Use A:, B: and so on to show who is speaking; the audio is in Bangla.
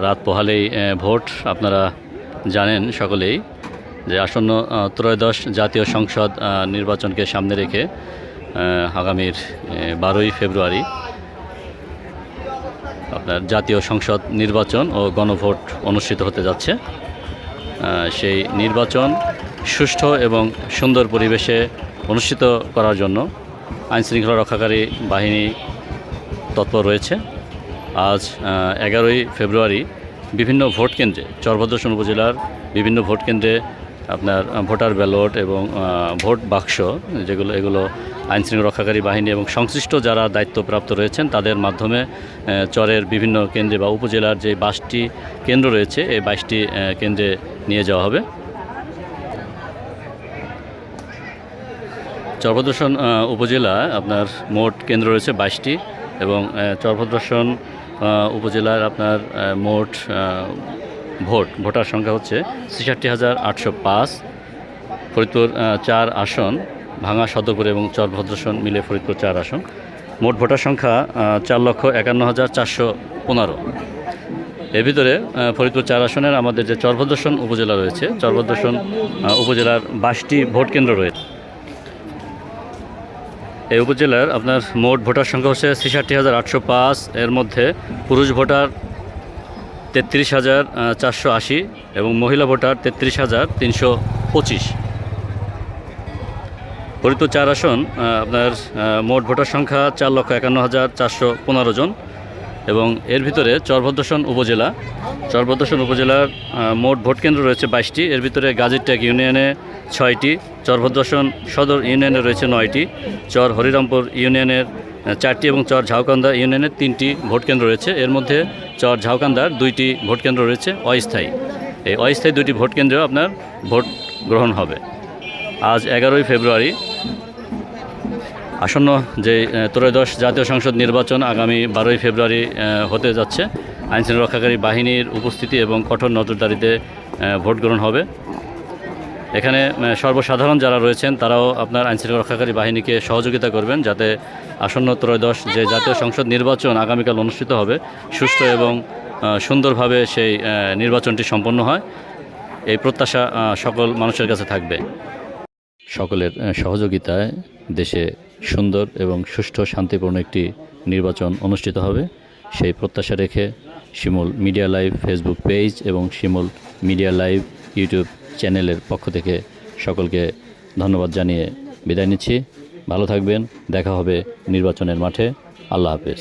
A: রাত পোহালেই ভোট। আপনারা জানেন সকলেই যে আসন্ন ত্রয়োদশ জাতীয় সংসদ নির্বাচনকে সামনে রেখে আগামীর 12ই ফেব্রুয়ারি আপনার জাতীয় সংসদ নির্বাচন ও গণভোট অনুষ্ঠিত হতে যাচ্ছে। সেই নির্বাচন সুষ্ঠু এবং সুন্দর পরিবেশে অনুষ্ঠিত করার জন্য আইনশৃঙ্খলা রক্ষাকারী বাহিনী তৎপর রয়েছে। আজ 11ই ফেব্রুয়ারি বিভিন্ন ভোট কেন্দ্রে, চরভদ্রসন উপজেলার বিভিন্ন ভোট কেন্দ্রে আপনার ভোটার ব্যালট এবং ভোট বাক্স এগুলো আইনশৃঙ্খলা রক্ষাকারী বাহিনী এবং সংশ্লিষ্ট যারা দায়িত্বপ্রাপ্ত রয়েছেন তাদের মাধ্যমে চরের বিভিন্ন কেন্দ্রে বা উপজেলার যে 22টি কেন্দ্র রয়েছে এই 22টি কেন্দ্রে নিয়ে যাওয়া হবে। চরভদ্রসন উপজেলায় আপনার মোট কেন্দ্র রয়েছে 22টি এবং চরভদ্রসন উপজেলার আপনার মোট ভোটার সংখ্যা হচ্ছে 66,805। ফরিদপুর 4 আসন, ভাঙা, সদরপুর এবং চরভদ্রসন মিলে ফরিদপুর 4 আসন। মোট ভোটার সংখ্যা 4,51,415। এর ভিতরে ফরিদপুর 4 আসনের আমাদের যে চরভদ্রসন উপজেলা রয়েছে, চরভদ্রসন উপজেলার 22টি ভোট কেন্দ্র রয়েছে। এই উপজেলার আপনার মোট ভোটার সংখ্যা হচ্ছে 66,805। এর মধ্যে পুরুষ ভোটার 33,480 এবং মহিলা ভোটার 33,325। ফরিদপুর 4 আসন আপনার মোট ভোটার সংখ্যা 4,51,415 জন এবং এর ভিতরে চরভদ্রসন উপজেলার মোট ভোট কেন্দ্র রয়েছে 22টি। এর ভিতরে গাজীরটেক ইউনিয়নে 6টি, চরভদ্রসন সদর ইউনিয়নে রয়েছে 9টি, চর হরিরামপুর ইউনিয়নের 4টি এবং চর ঝাউকান্দা ইউনিয়নের 3টি ভোট কেন্দ্র রয়েছে। এর মধ্যে চর ঝাউকান্দার 2টি ভোট কেন্দ্র রয়েছে অস্থায়ী। এই অস্থায়ী 2টি ভোট কেন্দ্রেও আপনার ভোট গ্রহণ হবে। আজ 11ই ফেব্রুয়ারি আসন্ন যে ত্রয়োদশ জাতীয় সংসদ নির্বাচন আগামী 12ই ফেব্রুয়ারি হতে যাচ্ছে। আইনশৃঙ্খলা রক্ষাকারী বাহিনীর উপস্থিতি এবং কঠোর নজরদারিতে ভোট গ্রহণ হবে। এখানে সর্বসাধারণ যারা রয়েছেন তারাও আপনার আইনশৃঙ্খলা রক্ষাকারী বাহিনীকে সহযোগিতা করবেন যাতে আসন্ন ত্রয়োদশ যে জাতীয় সংসদ নির্বাচন আগামীকাল অনুষ্ঠিত হবে সুষ্ঠু এবং সুন্দরভাবে সেই নির্বাচনটি সম্পন্ন হয়। এই প্রত্যাশা সকল মানুষের কাছে থাকবে। সকলের সহযোগিতায় দেশে সুন্দর এবং সুষ্ঠু শান্তিপূর্ণ একটি নির্বাচন অনুষ্ঠিত হবে সেই প্রত্যাশা রেখে শিমুল মিডিয়া লাইভ ফেসবুক পেজ এবং শিমুল মিডিয়া লাইভ ইউটিউব চ্যানেলের পক্ষ থেকে সকলকে ধন্যবাদ জানিয়ে বিদায় নিচ্ছি। ভালো থাকবেন, দেখা হবে নির্বাচনের মাঠে। আল্লাহ হাফেজ।